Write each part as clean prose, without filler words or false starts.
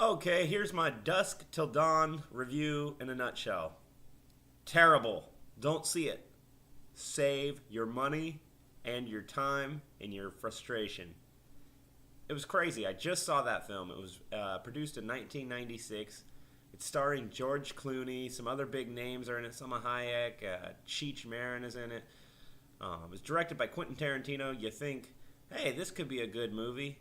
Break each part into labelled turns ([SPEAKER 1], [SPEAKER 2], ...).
[SPEAKER 1] Okay, here's my Dusk Till Dawn review in a nutshell. Terrible. Don't see it. Save your money and your time and your frustration. It was crazy. I just saw that film. It was produced in 1996. It's starring George Clooney. Some other big names are in it. Selma Hayek. Cheech Marin is in it. It was directed by Quentin Tarantino. You think, hey, this could be a good movie.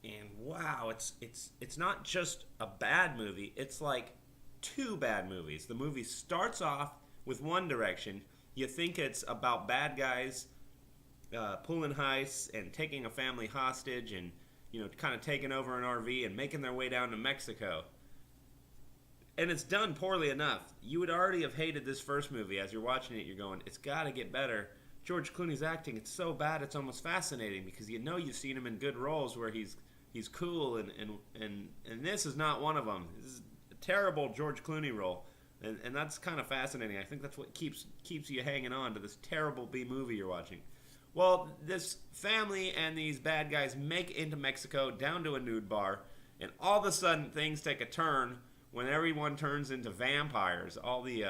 [SPEAKER 1] And wow, it's not just a bad movie. It's like two bad movies. The movie starts off with one direction. You think it's about bad guys pulling heists and taking a family hostage and kind of taking over an RV and making their way down to Mexico. And it's done poorly enough. You would already have hated this first movie. As you're watching it, you're going, it's got to get better. George Clooney's acting, it's so bad it's almost fascinating because you've seen him in good roles where he's cool, and this is not one of them. This is a terrible George Clooney role, and that's kind of fascinating. I think that's what keeps you hanging on to this terrible B movie you're watching. Well, this family and these bad guys make it into Mexico, down to a nude bar, and all of a sudden things take a turn when everyone turns into vampires. All the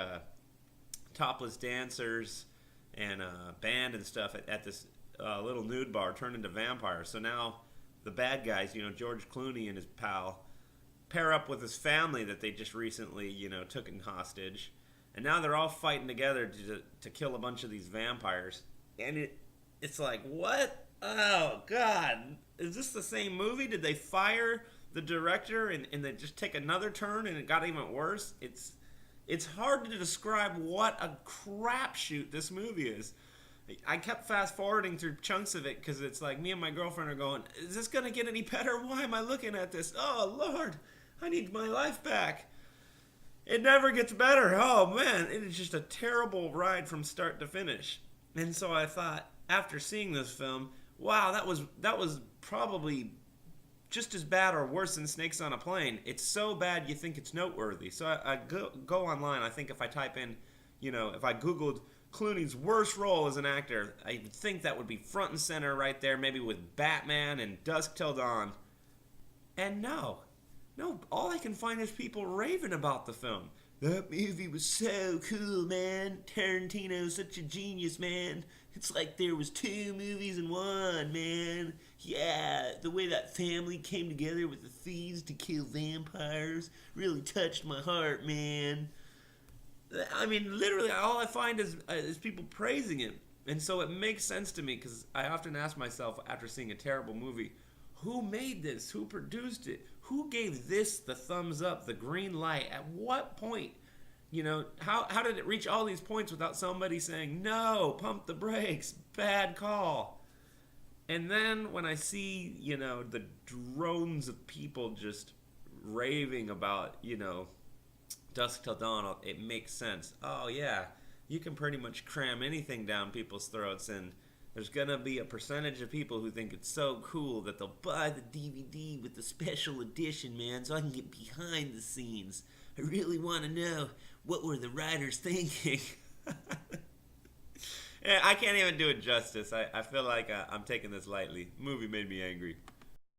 [SPEAKER 1] topless dancers and band and stuff at this little nude bar turn into vampires. So now the bad guys, George Clooney and his pal, pair up with his family that they just recently, took in hostage. And now they're all fighting together to kill a bunch of these vampires. And it's like, what? Oh, God. Is this the same movie? Did they fire the director and they just take another turn and it got even worse? It's hard to describe what a crapshoot this movie is. I kept fast forwarding through chunks of it because it's like me and my girlfriend are going, is this going to get any better? Why am I looking at this? Oh, Lord, I need my life back. It never gets better. Oh, man, it is just a terrible ride from start to finish. And so I thought, after seeing this film, wow, that was probably just as bad or worse than Snakes on a Plane. It's so bad you think it's noteworthy. So I go online. I think if I type in, if I Googled Clooney's worst role as an actor, I would think that would be front and center right there, maybe with Batman and Dusk Till Dawn. And no, all I can find is people raving about the film. That movie was so cool, man. Tarantino's such a genius, man. It's like there was two movies in one, man. Yeah, the way that family came together with the thieves to kill vampires really touched my heart, man. I mean, literally, all I find is people praising it. And so it makes sense to me because I often ask myself after seeing a terrible movie, who made this? Who produced it? Who gave this the thumbs up, the green light? At what point? How did it reach all these points without somebody saying, no, pump the brakes, bad call? And then when I see, the drones of people just raving about, Dusk Till Dawn, it makes sense. Oh, yeah, you can pretty much cram anything down people's throats, and there's going to be a percentage of people who think it's so cool that they'll buy the DVD with the special edition, man, so I can get behind the scenes. I really want to know, what were the writers thinking? Yeah, I can't even do it justice. I feel like I'm taking this lightly. The movie made me angry.